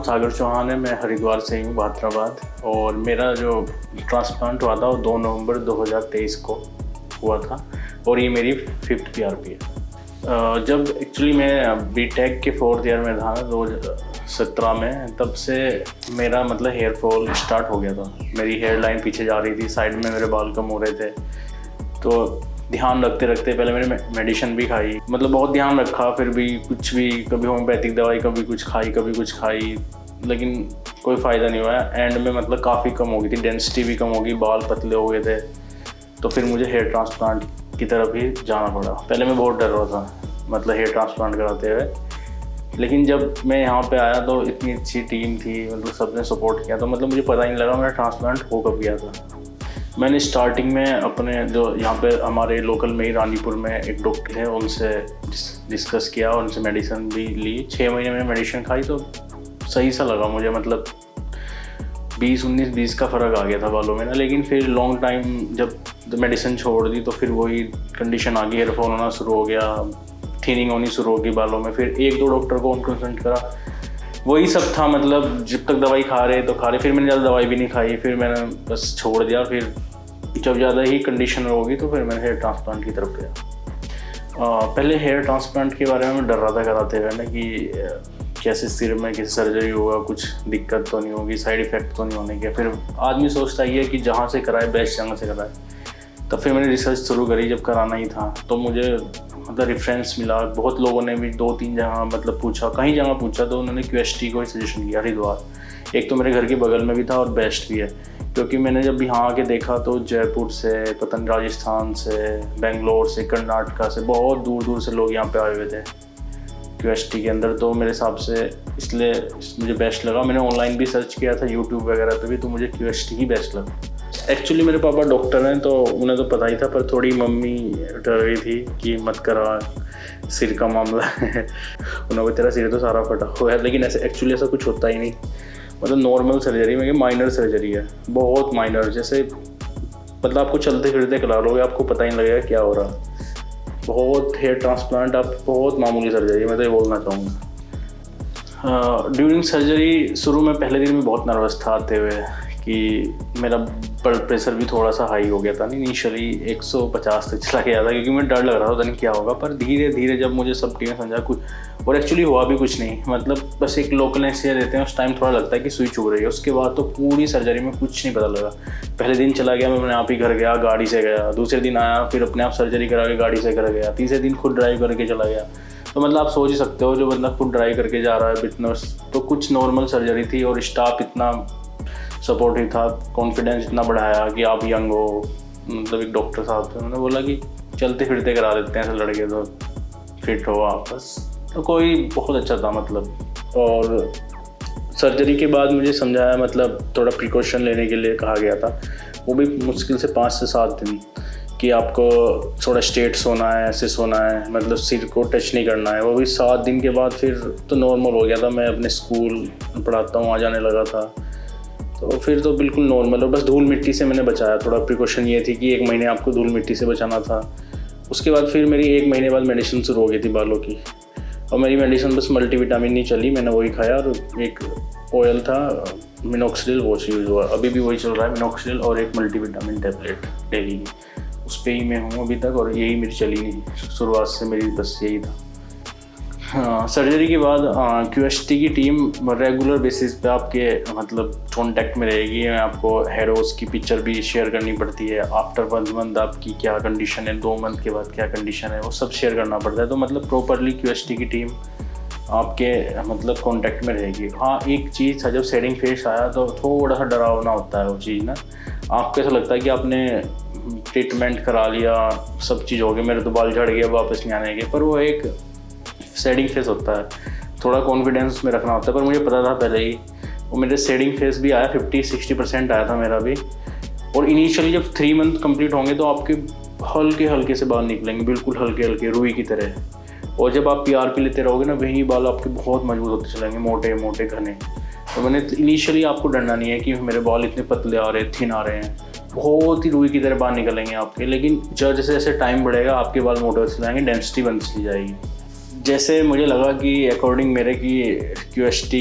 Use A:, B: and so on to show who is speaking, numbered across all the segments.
A: नाम सागर चौहान है, मैं हरिद्वार से हूँ, भाद्राबाद। और मेरा जो ट्रांसप्लांट हुआ था वो 2 नवंबर 2023 को हुआ था और ये मेरी 5th PRP है। जब एक्चुअली मैं बीटेक के 4th ईयर में था 2017 में, तब से मेरा मतलब हेयर फॉल स्टार्ट हो गया था। मेरी हेयर लाइन पीछे जा रही थी, साइड में मेरे बाल कम हो रहे थे। तो ध्यान रखते रखते पहले मैंने मेडिसिन भी खाई, मतलब बहुत ध्यान रखा, फिर भी कुछ भी, कभी होम्योपैथिक दवाई, कभी कुछ खाई, लेकिन कोई फ़ायदा नहीं हुआ। एंड में मतलब काफ़ी कम हो गई थी, डेंसिटी भी कम हो गई, बाल पतले हो गए थे। तो फिर मुझे हेयर ट्रांसप्लांट की तरफ ही जाना पड़ा। पहले मैं बहुत डर रहा था मतलब हेयर ट्रांसप्लांट कराते हुए, लेकिन जब मैं यहाँ पे आया तो इतनी अच्छी टीम थी, मतलब सबने सपोर्ट किया। तो मतलब मुझे पता ही नहीं लगा मेरा ट्रांसप्लांट हो कब गया था। मैंने स्टार्टिंग में अपने जो यहाँ पे हमारे लोकल में ही रानीपुर में एक डॉक्टर है, उनसे डिस्कस किया और उनसे मेडिसिन भी ली। 6 महीने में मेडिसिन खाई तो सही सा लगा मुझे, मतलब 20 का फ़र्क आ गया था बालों में ना। लेकिन फिर लॉन्ग टाइम जब मेडिसिन छोड़ दी तो फिर वही कंडीशन आ गई, हेयर फॉल होना शुरू हो गया, थिनिंग होनी शुरू हो गई बालों में। फिर 1-2 डॉक्टर को कंसल्ट करा, वही सब था, मतलब जब तक दवाई खा रहे। फिर मैंने ज़्यादा दवाई भी नहीं खाई, फिर मैंने बस छोड़ दिया। फिर जब ज़्यादा ही कंडीशन होगी तो फिर मैंने हेयर ट्रांसप्लांट की तरफ गया। पहले हेयर ट्रांसप्लांट के बारे में मैं डर रहा था कराते हुए ना, कि कैसे सिर में किसी सर्जरी होगा, कुछ दिक्कत तो नहीं होगी, साइड इफ़ेक्ट तो नहीं होने के। फिर आदमी सोचता ही है कि जहाँ से कराए बेस्ट जगह से कराए। तब फिर मैंने रिसर्च शुरू करी जब कराना ही था, तो मुझे मतलब रेफरेंस मिला। बहुत लोगों ने भी 2-3 जगह मतलब पूछा, कई जगह पूछा, तो उन्होंने QST को ही सजेशन किया, हरिद्वार। एक तो मेरे घर के बगल में भी था और बेस्ट भी है, क्योंकि मैंने जब यहाँ आके देखा तो जयपुर से, पता नहीं राजस्थान से, बेंगलोर से, कर्नाटका से, बहुत दूर दूर से लोग यहाँ पे आए हुए थे QST के अंदर। तो मेरे हिसाब से इसलिए मुझे बेस्ट लगा। मैंने ऑनलाइन भी सर्च किया था, यूट्यूब वगैरह पे भी, तो मुझे QST ही बेस्ट लगा। एक्चुअली मेरे पापा डॉक्टर हैं तो उन्हें तो पता ही था, पर थोड़ी मम्मी डर गई थी कि मत करा, सिर का मामला है। उन्होंने कहा तेरा सिर तो सारा फटा हुआ है, लेकिन ऐसे एक्चुअली ऐसा कुछ होता ही नहीं। मतलब नॉर्मल सर्जरी में, माइनर सर्जरी है, बहुत माइनर, जैसे मतलब आपको चलते फिरते करा लोगे, आपको पता ही नहीं लगेगा क्या हो रहा। बहुत हेयर ट्रांसप्लांट आप बहुत मामूली सर्जरी है, मैं तो ये बोलना चाहूँगा। ड्यूरिंग सर्जरी शुरू में पहले दिन में बहुत नर्वस था आते हुए, कि मेरा ब्लड प्रेशर भी थोड़ा सा हाई हो गया था। इनिशियली 150 तक चला गया था, क्योंकि मैं डर लग रहा था नहीं क्या होगा। पर धीरे धीरे जब मुझे सब टीमें समझा कुछ, और एक्चुअली हुआ भी कुछ नहीं, मतलब बस एक लोकल एनेस्थीसिया देते हैं, उस टाइम थोड़ा लगता है कि सुई चुभ रही है। उसके बाद तो पूरी सर्जरी में कुछ नहीं पता लगा। पहले दिन चला गया, मैं अपने आप ही घर गया, गाड़ी से गया। दूसरे दिन आया, फिर अपने आप सर्जरी करा के गाड़ी से घर गया। तीसरे दिन खुद ड्राइव करके चला गया। तो मतलब आप सोच ही सकते हो, जो बंदा खुद ड्राइव करके जा रहा है बिजनेस, तो कुछ नॉर्मल सर्जरी थी। और स्टाफ इतना सपोर्टिव था, कॉन्फिडेंस इतना बढ़ाया कि आप यंग हो। मतलब एक डॉक्टर साहब थे, उन्होंने बोला कि चलते फिरते करा देते हैं, ऐसे लड़के तो फिट हो आप बस। तो कोई बहुत अच्छा था मतलब। और सर्जरी के बाद मुझे समझाया, मतलब थोड़ा प्रिकॉशन लेने के लिए कहा गया था, वो भी मुश्किल से 5 से 7 दिन, कि आपको थोड़ा स्ट्रेट सोना है, ऐसे सोना है, मतलब सिर को टच नहीं करना है। वो भी 7 दिन के बाद फिर तो नॉर्मल हो गया था। मैं अपने स्कूल पढ़ाता हूँ, आ जाने लगा था, तो फिर तो बिल्कुल नॉर्मल। और बस धूल मिट्टी से मैंने बचाया। थोड़ा प्रिकॉशन ये थी कि 1 महीने आपको धूल मिट्टी से बचाना था। उसके बाद फिर मेरी 1 महीने बाद मेडिसिन शुरू हो गई थी बालों की। और मेरी मेडिसिन बस मल्टीविटामिन नहीं चली, मैंने वही खाया। और एक ऑयल था मिनॉक्सिडिल, वो यूज़ हुआ, अभी भी वही चल रहा है, मिनॉक्सिडिल, और एक मल्टीविटामिन टैबलेट डेली की, उस पर ही मैं हूँ अभी तक। और यही मेरी चली नहीं, शुरुआत से मेरी बस यही था। हाँ, सर्जरी के बाद QST की टीम रेगुलर बेसिस पे आपके मतलब कॉन्टैक्ट में रहेगी। आपको हेरोस की पिक्चर भी शेयर करनी पड़ती है। आफ्टर 1 मंथ आपकी क्या कंडीशन है, 2 मंथ के बाद क्या कंडीशन है, वो सब शेयर करना पड़ता है। तो मतलब प्रॉपरली QST की टीम आपके मतलब कॉन्टैक्ट में रहेगी। हाँ, एक चीज़ था, जब सेटिंग फेस आया तो थोड़ा सा डरावना होता है वो चीज़ ना। आपको ऐसा लगता है कि आपने ट्रीटमेंट करा लिया, सब चीज़ हो गई, मेरे तो बाल झड़ गए, वापस नहीं आने के। पर वो एक शेडिंग फेस होता है, थोड़ा कॉन्फिडेंस में रखना होता है। पर मुझे पता था पहले ही, वो मेरे शेडिंग फेस भी आया, 50-60% आया था मेरा भी। और इनिशियली जब 3 मंथ कंप्लीट होंगे तो आपके हल्के हल्के से बाल निकलेंगे, बिल्कुल हल्के हल्के, रुई की तरह। और जब आप PRP लेते रहोगे ना, वही बाल आपके बहुत मजबूत होते चलेंगे, मोटे मोटे घने। तो मैंने इनिशियली आपको डरना नहीं है कि मेरे बाल इतने पतले आ रहे हैं, थिन आ रहे हैं, बहुत ही रुई की तरह बाल निकलेंगे आपके। लेकिन जैसे जैसे टाइम बढ़ेगा आपके बाल मोटे होते चले जाएंगे, डेंसिटी बनती चली जाएगी। जैसे मुझे लगा कि अकॉर्डिंग मेरे की QST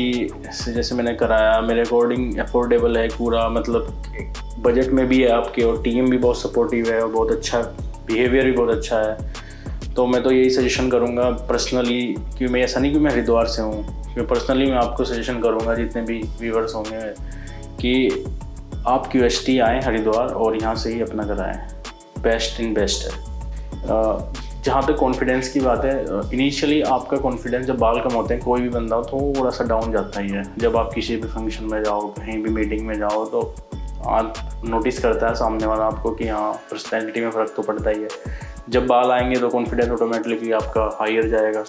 A: से जैसे मैंने कराया, मेरे अकॉर्डिंग अफोर्डेबल है पूरा, मतलब बजट में भी है आपके, और टीम भी बहुत सपोर्टिव है और बहुत अच्छा बिहेवियर भी बहुत अच्छा है। तो मैं तो यही सजेशन करूँगा पर्सनली, कि मैं ऐसा नहीं कि मैं हरिद्वार से हूँ, कि पर्सनली मैं आपको सजेशन करूँगा जितने भी व्यूअर्स होंगे कि आप QST आएँ हरिद्वार और यहाँ से ही अपना कराएँ। बेस्ट इन बेस्ट है। जहाँ तक कॉन्फिडेंस की बात है, इनिशियली आपका कॉन्फिडेंस जब बाल कम होते हैं कोई भी बंदा थोड़ा सा डाउन जाता ही है। जब आप किसी भी फंक्शन में जाओ, कहीं भी मीटिंग में जाओ, तो आप नोटिस करता है सामने वाला आपको कि हाँ पर्सनैलिटी में फ़र्क तो पड़ता ही है। जब बाल आएंगे तो कॉन्फिडेंस ऑटोमेटिकली आपका हायर जाएगा,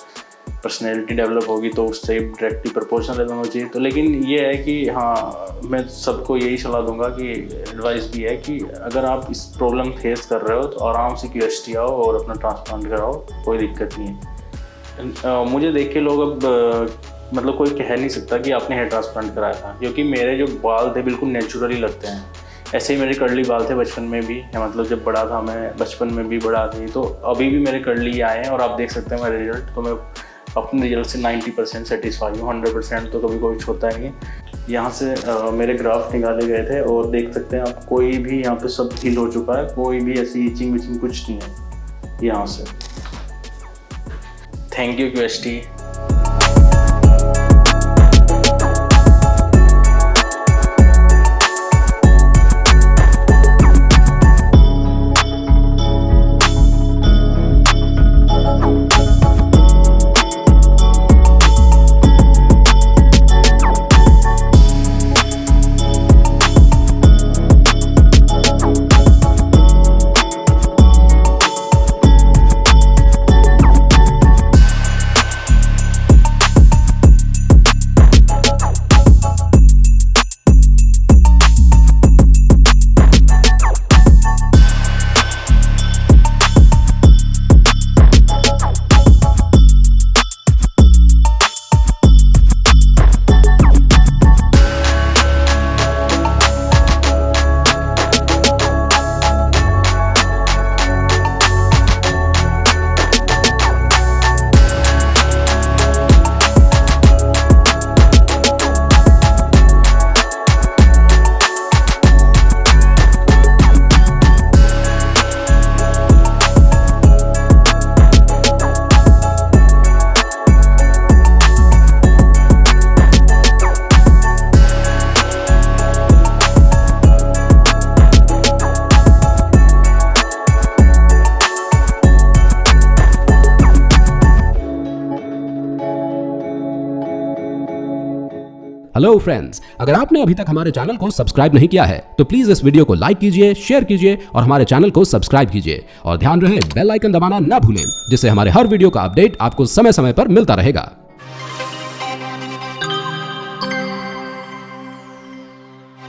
A: पर्सनैलिटी डेवलप होगी तो उससे डायरेक्टली प्रोपोर्शनल होना चाहिए। तो लेकिन ये है कि हाँ, मैं सबको यही सलाह दूंगा कि एडवाइस भी है कि अगर आप इस प्रॉब्लम फेस कर रहे हो तो आराम से QST आओ और अपना ट्रांसप्लांट कराओ, कोई दिक्कत नहीं है। मुझे देख के लोग अब मतलब कोई कह नहीं सकता कि आपने हेयर ट्रांसप्लांट कराया था, क्योंकि मेरे जो बाल थे बिल्कुल नेचुरली लगते हैं। ऐसे ही मेरे कर्ली बाल थे बचपन में भी, मतलब जब बड़ा था मैं, बचपन में भी बड़ा थी, तो अभी भी मेरे कर्ली आए हैं और आप देख सकते हैं मेरे रिजल्ट। तो मैं अपने रिजल्ट से 90% सेटिस्फाई हूँ, 100% तो कभी कुछ होता नहीं है। यहाँ से मेरे ग्राफ निकाले गए थे और देख सकते हैं आप, कोई भी यहाँ पे सब हील हो चुका है, कोई भी ऐसी इचिंग विचिंग कुछ नहीं है यहाँ से। Thank you QST।
B: Hello friends, अगर आपने अभी तक हमारे चैनल को सब्सक्राइब नहीं किया है तो प्लीज इस वीडियो को लाइक कीजिए, शेयर कीजिए और हमारे चैनल को सब्सक्राइब कीजिए। और ध्यान रहे बेल आइकन दबाना ना भूलें, जिससे हमारे हर वीडियो का अपडेट आपको समय समय पर मिलता रहेगा।